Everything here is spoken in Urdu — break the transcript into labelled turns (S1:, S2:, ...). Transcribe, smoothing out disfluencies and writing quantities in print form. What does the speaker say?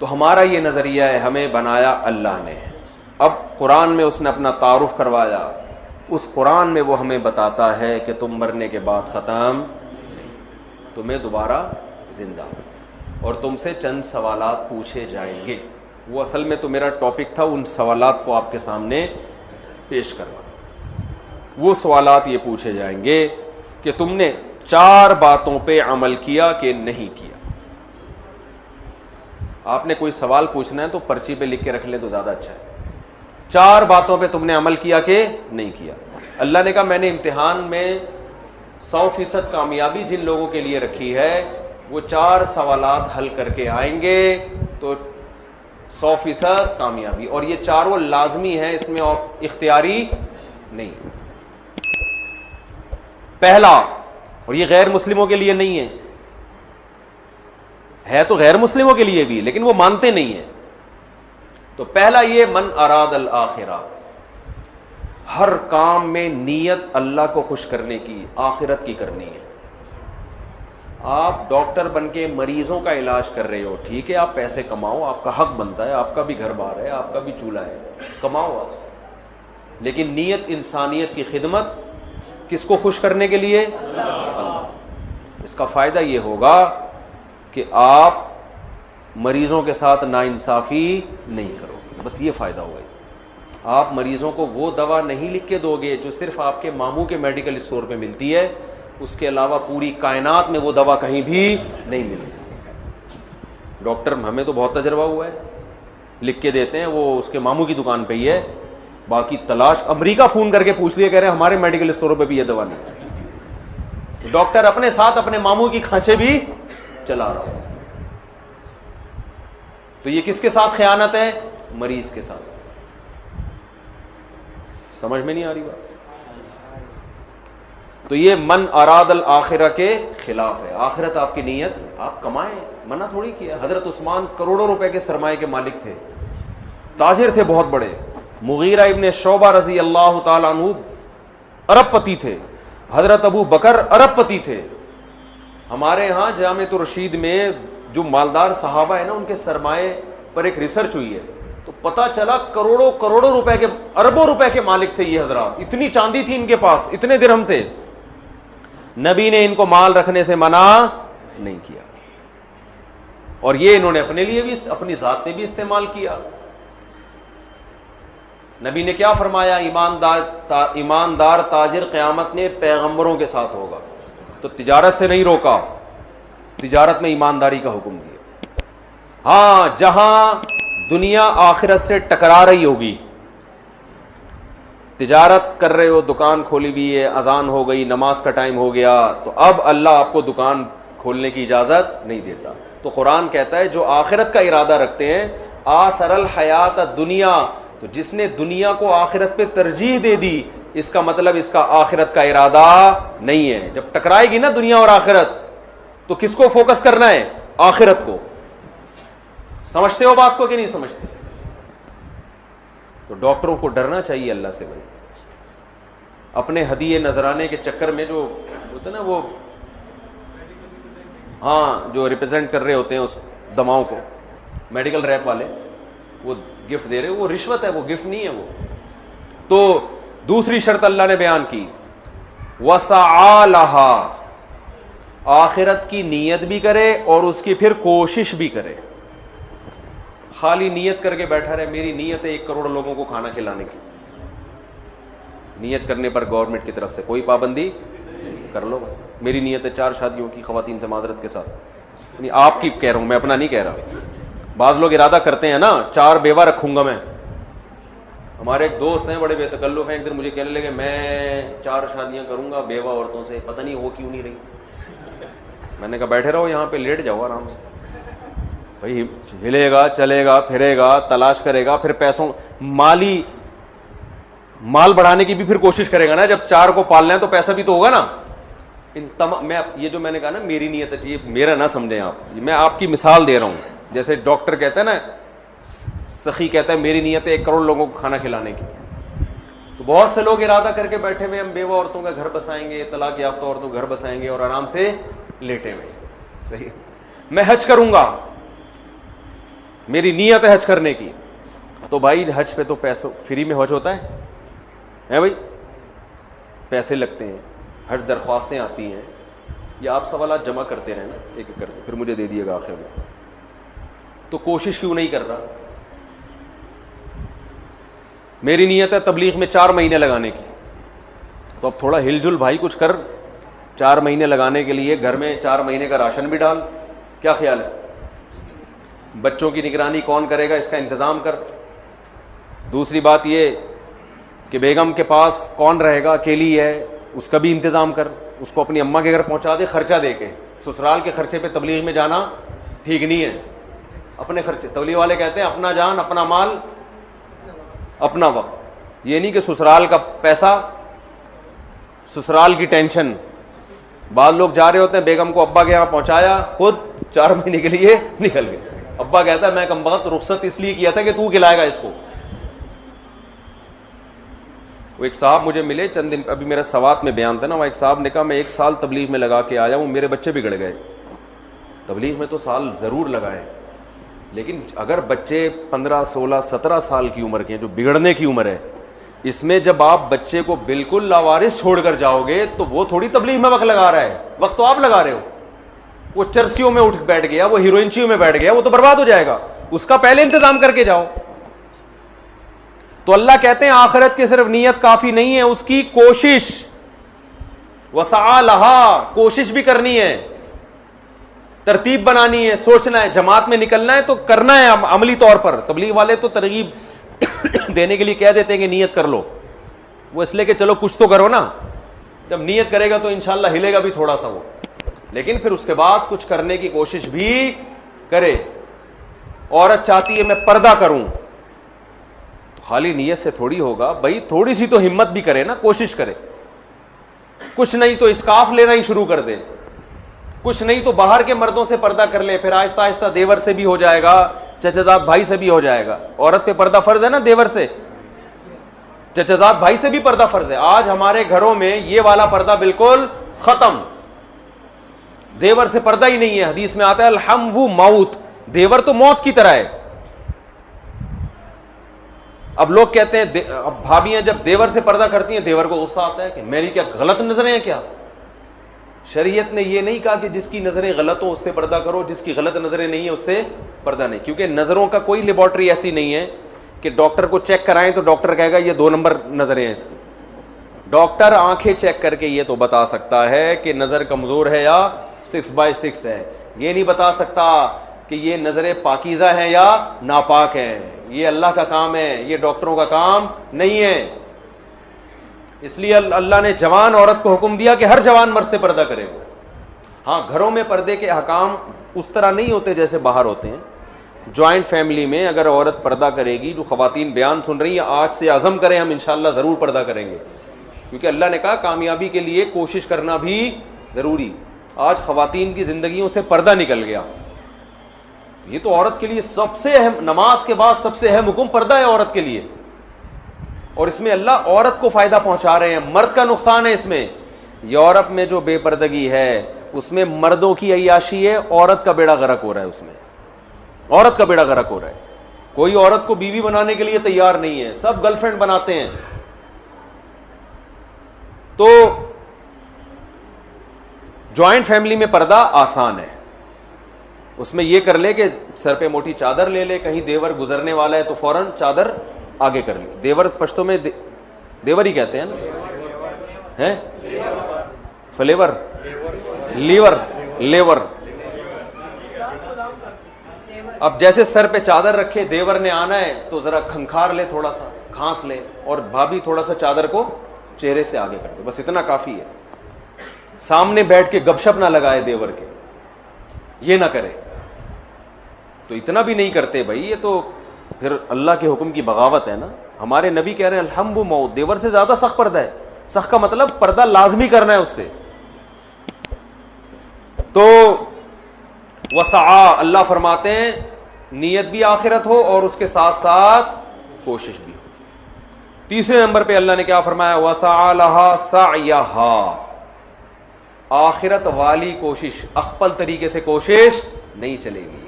S1: تو ہمارا یہ نظریہ ہے، ہمیں بنایا اللہ نے. اب قرآن میں اس نے اپنا تعارف کروایا. اس قرآن میں وہ ہمیں بتاتا ہے کہ تم مرنے کے بعد ختم، تمہیں دوبارہ زندہ، اور تم سے چند سوالات پوچھے جائیں گے. وہ اصل میں تو میرا ٹاپک تھا ان سوالات کو آپ کے سامنے پیش کرنا. وہ سوالات یہ پوچھے جائیں گے کہ تم نے 4 باتوں پہ عمل کیا کہ نہیں کیا. آپ نے کوئی سوال پوچھنا ہے تو پرچی پہ لکھ کے رکھ لیں تو زیادہ اچھا ہے. 4 باتوں پہ تم نے عمل کیا کہ نہیں کیا. اللہ نے کہا میں نے امتحان میں 100% کامیابی جن لوگوں کے لیے رکھی ہے وہ 4 سوالات حل کر کے آئیں گے تو 100% کامیابی. اور یہ 4 لازمی ہیں، اس میں اور اختیاری نہیں. پہلا، اور یہ غیر مسلموں کے لیے نہیں ہے تو غیر مسلموں کے لیے بھی، لیکن وہ مانتے نہیں ہیں. تو پہلا یہ من اراد الآخرہ، ہر کام میں نیت اللہ کو خوش کرنے کی، آخرت کی کرنی ہے. آپ ڈاکٹر بن کے مریضوں کا علاج کر رہے ہو، ٹھیک ہے، آپ پیسے کماؤ، آپ کا حق بنتا ہے، آپ کا بھی گھر بار ہے، آپ کا بھی چولہا ہے، کماؤ آپ. لیکن نیت انسانیت کی خدمت، کس کو خوش کرنے کے لیے؟ اللہ. اس کا فائدہ یہ ہوگا کہ آپ مریضوں کے ساتھ ناانصافی نہیں کرو، بس یہ فائدہ ہوگا اس. آپ مریضوں کو وہ دوا نہیں لکھ کے دو گے جو صرف آپ کے ماموں کے میڈیکل اسٹور پہ ملتی ہے، اس کے علاوہ پوری کائنات میں وہ دوا کہیں بھی نہیں ملتی. ڈاکٹر ہمیں تو بہت تجربہ ہوا ہے، لکھ کے دیتے ہیں، وہ اس کے ماموں کی دکان پہ ہی ہے، باقی تلاش امریکہ فون کر کے پوچھ لیا، کہہ رہے ہیں ہمارے میڈیکل اسٹوروں پہ بھی یہ دوا نہیں. ڈاکٹر اپنے ساتھ اپنے ماموں کی کھانچے بھی چلا رہا ہو. تو یہ کس کے ساتھ خیانت ہے؟ مریض کے ساتھ. سمجھ میں نہیں آ رہی بات؟ تو یہ من اراد الآخرہ کے خلاف ہے. آخرت آپ کی نیت، آپ کمائیں، منع تھوڑی کیا. حضرت عثمان کروڑوں روپے کے سرمایے کے مالک تھے، تاجر تھے بہت بڑے. مغیرہ ابن شعبہ رضی اللہ تعالیٰ عنہ ارب پتی تھے. حضرت ابو بکر ارب پتی تھے. ہمارے ہاں جامعۃ الرشید میں جو مالدار صحابہ ہیں نا، ان کے سرمایے پر ایک ریسرچ ہوئی ہے تو پتہ چلا کروڑوں روپے کے، اربوں روپے کے مالک تھے یہ حضرات. اتنی چاندی تھی ان کے پاس، اتنے درہم تھے. نبی نے ان کو مال رکھنے سے منع نہیں کیا، اور یہ انہوں نے اپنے لیے بھی، اپنی ذات میں بھی استعمال کیا. نبی نے کیا فرمایا؟ ایماندار تاجر قیامت میں پیغمبروں کے ساتھ ہوگا. تو تجارت سے نہیں روکا، تجارت میں ایمانداری کا حکم دیا. ہاں جہاں دنیا آخرت سے ٹکرا رہی ہوگی، تجارت کر رہے ہو، دکان کھولی ہوئی ہے، اذان ہو گئی، نماز کا ٹائم ہو گیا، تو اب اللہ آپ کو دکان کھولنے کی اجازت نہیں دیتا. تو قرآن کہتا ہے جو آخرت کا ارادہ رکھتے ہیں، آثر الحیات الدنیا، تو جس نے دنیا کو آخرت پہ ترجیح دے دی، اس کا مطلب اس کا آخرت کا ارادہ نہیں ہے. جب ٹکرائے گی نا دنیا اور آخرت، تو کس کو فوکس کرنا ہے؟ آخرت کو. سمجھتے ہو بات کو کہ نہیں سمجھتے؟ تو ڈاکٹروں کو ڈرنا چاہیے اللہ سے بھائی. اپنے ہدیے نذرانے کے چکر میں جو ہوتا ہے نا، وہ ہاں جو ریپرزینٹ کر رہے ہوتے ہیں اس دواؤں کو، میڈیکل ریپ والے، وہ گفٹ دے رہے، وہ رشوت ہے، وہ گفٹ نہیں ہے وہ. تو دوسری شرط اللہ نے بیان کی، وسعى لها، آخرت کی نیت بھی کرے اور اس کی پھر کوشش بھی کرے. خالی نیت کر کے بیٹھا رہے، میری نیت ہے 1 کروڑ لوگوں کو کھانا کھلانے کی، نیت کرنے پر گورنمنٹ کی طرف سے کوئی پابندی کر لو. میری نیت ہے 4 شادیوں کی خواتین سے معذرت کے ساتھ، یعنی آپ کی کہہ رہا ہوں، میں اپنا نہیں کہہ رہا. بعض لوگ ارادہ کرتے ہیں نا 4 بیوہ رکھوں گا میں. ہمارے ایک دوست ہیں بڑے بے تکلف ہیں، ایک دن مجھے کہنے لگے میں 4 شادیاں کروں گا بیوہ عورتوں سے، پتہ نہیں ہو کیوں نہیں رہی. میں نے کہا بیٹھے رہو یہاں پہ، لیٹ جاؤ آرام سے. بھائی ہلے گا، چلے گا، پھرے گا، تلاش کرے گا، پھر پیسوں مال بڑھانے کی بھی پھر کوشش کرے گا نا. جب 4 کو پالنا ہے تو پیسہ بھی تو ہوگا نا. میں یہ جو میں نے کہا نا میری نیت ہے، یہ میرا نہ سمجھیں آپ، میں آپ کی مثال دے رہا ہوں. جیسے ڈاکٹر کہتا ہے نا، سخی کہتا ہے میری نیت ہے 1 کروڑ لوگوں کو کھانا کھلانے کی. تو بہت سے لوگ ارادہ کر کے بیٹھے ہوئے، ہم بیوہ عورتوں کا گھر بسائیں گے، طلاق یافتہ عورتوں کا گھر بسائیں گے، اور آرام سے لیٹے ہوئے. صحیح، میں حج کروں گا، میری نیت ہے حج کرنے کی، تو بھائی حج پہ تو پیسوں فری میں حج ہوتا ہے بھائی، پیسے لگتے ہیں، حج درخواستیں آتی ہیں، یہ آپ سوالات جمع کرتے رہے نا ایک ایک کر کے، پھر مجھے دے دیے گا آخر میں. تو کوشش کیوں نہیں کر رہا؟ میری نیت ہے تبلیغ میں 4 مہینے لگانے کی، تو اب تھوڑا ہل جل بھائی کچھ کر، 4 مہینے لگانے کے لیے گھر میں 4 مہینے کا راشن بھی ڈال. کیا خیال ہے؟ بچوں کی نگرانی کون کرے گا اس کا انتظام کر. دوسری بات یہ کہ بیگم کے پاس کون رہے گا، اکیلی ہے، اس کا بھی انتظام کر، اس کو اپنی اماں کے گھر پہنچا دے خرچہ دے کے. سسرال کے خرچے پہ تبلیغ میں جانا ٹھیک نہیں ہے. اپنے خرچے، تبلیغ والے کہتے ہیں اپنا جان اپنا مال اپنا وقت. یہ نہیں کہ سسرال کا پیسہ، سسرال کی ٹینشن. بعض لوگ جا رہے ہوتے ہیں، بیگم کو ابا کے یہاں پہنچایا، خود 4 مہینے کے لیے نکل گئے. ابا کہتا ہے میں کم وقت رخصت اس لیے کیا تھا کہ تو کھلائے گا اس کو. وہ ایک صاحب مجھے ملے چند دن، ابھی میرا سوات میں بیان تھا نا، وہ ایک صاحب نے کہا میں 1 سال تبلیغ میں لگا کے آیا ہوں، میرے بچے بگڑ گئے. تبلیغ میں تو سال ضرور لگائے، لیکن اگر بچے 15 16 17 سال کی عمر کے ہیں جو بگڑنے کی عمر ہے، اس میں جب آپ بچے کو بالکل لاوارث چھوڑ کر جاؤ گے تو وہ تھوڑی تبلیغ میں وقت لگا رہا ہے، وقت تو آپ لگا رہے ہو. وہ چرسیوں میں اٹھ بیٹھ گیا، وہ ہیروئنچیوں میں بیٹھ گیا، وہ تو برباد ہو جائے گا. اس کا پہلے انتظام کر کے جاؤ. تو اللہ کہتے ہیں آخرت کی صرف نیت کافی نہیں ہے، اس کی کوشش، وسعی لہا، کوشش بھی کرنی ہے، ترتیب بنانی ہے، سوچنا ہے. جماعت میں نکلنا ہے تو کرنا ہے عملی طور پر. تبلیغ والے تو ترغیب دینے کے لیے کہہ دیتے ہیں کہ نیت کر لو، وہ اس لیے کہ چلو کچھ تو کرو نا. جب نیت کرے گا تو انشاءاللہ ہلے گا بھی تھوڑا سا وہ، لیکن پھر اس کے بعد کچھ کرنے کی کوشش بھی کرے. عورت چاہتی ہے میں پردہ کروں، تو خالی نیت سے تھوڑی ہوگا بھائی، تھوڑی سی تو ہمت بھی کرے نا، کوشش کرے. کچھ نہیں تو اسکارف لینا ہی شروع کر دے، کچھ نہیں تو باہر کے مردوں سے پردہ کر لے، پھر آہستہ آہستہ دیور سے بھی ہو جائے گا، چچا زاد بھائی سے بھی ہو جائے گا. عورت پہ پردہ فرض ہے نا، دیور سے، چچا زاد بھائی سے بھی پردہ فرض ہے. آج ہمارے گھروں میں یہ والا پردہ بالکل ختم، دیور سے پردہ ہی نہیں ہے. حدیث میں آتا ہے الحم وہ موت، دیور تو موت کی طرح ہے. اب لوگ کہتے ہیں اب بھابیاں جب دیور سے پردہ کرتی ہیں دیور کو غصہ آتا ہے کہ میری کیا غلط نظریں ہیں کیا؟ شریعت نے یہ نہیں کہا کہ جس کی نظریں غلط ہوں اس سے پردہ کرو، جس کی غلط نظریں نہیں ہیں اس سے پردہ نہیں. کیونکہ نظروں کا کوئی لیبارٹری ایسی نہیں ہے کہ ڈاکٹر کو چیک کرائیں تو ڈاکٹر کہے گا یہ 2 نمبر نظریں ہیں اس کی. ڈاکٹر آنکھیں چیک کر کے یہ تو بتا سکتا ہے کہ نظر کمزور ہے یا 6/6 ہے. یہ نہیں بتا سکتا کہ یہ نظریں پاکیزہ ہیں یا ناپاک ہیں. یہ اللہ کا کام ہے، یہ ڈاکٹروں کا کام نہیں ہے. اس لیے اللہ نے جوان عورت کو حکم دیا کہ ہر جوان مرد سے پردہ کرے. ہاں گھروں میں پردے کے احکام اس طرح نہیں ہوتے جیسے باہر ہوتے ہیں. جوائنٹ فیملی میں اگر عورت پردہ کرے گی، جو خواتین بیان سن رہی ہیں آج سے عزم کریں ہم انشاءاللہ ضرور پردہ کریں گے، کیونکہ اللہ نے کہا کامیابی کے لیے کوشش کرنا بھی ضروری. آج خواتین کی زندگیوں سے پردہ نکل گیا. یہ تو عورت کے لیے سب سے اہم، نماز کے بعد سب سے اہم حکم پردہ ہے عورت کے لیے. اور اس میں اللہ عورت کو فائدہ پہنچا رہے ہیں، مرد کا نقصان ہے اس میں. یورپ میں جو بے پردگی ہے اس میں مردوں کی عیاشی ہے، عورت کا بیڑا غرق ہو رہا ہے. اس میں عورت کا بیڑا غرق ہو رہا ہے. کوئی عورت کو بیوی بنانے کے لیے تیار نہیں ہے، سب گرل فرینڈ بناتے ہیں. تو جوائنٹ فیملی میں پردہ آسان ہے. اس میں یہ کر لے کہ سر پہ موٹی چادر لے لے، کہیں دیور گزرنے والا ہے تو فوراً چادر آگے کر لی. دیور پشتوں میں دیور ہی کہتے ہیں نا، ہیں فلیور، لیور، لیور. اب جیسے سر پہ چادر رکھے، دیور نے آنا ہے تو ذرا کھنکھار لے، تھوڑا سا کھانس لے، اور بھابھی تھوڑا سا چادر کو چہرے سے آگے کر دے، بس اتنا کافی ہے. سامنے بیٹھ کے گپ شپ نہ لگائے دیور کے، یہ نہ کرے. تو اتنا بھی نہیں کرتے بھائی، یہ تو پھر اللہ کے حکم کی بغاوت ہے نا. ہمارے نبی کہہ رہے ہیں الحم موت، دیور سے زیادہ سخت پردہ ہے. سخت کا مطلب پردہ لازمی کرنا ہے اس سے. تو وسعا، اللہ فرماتے ہیں نیت بھی آخرت ہو اور اس کے ساتھ ساتھ کوشش بھی ہو. تیسرے نمبر پہ اللہ نے کیا فرمایا؟ وسعا لہا سعیہا، آخرت والی کوشش، اخپل طریقے سے کوشش نہیں چلے گی.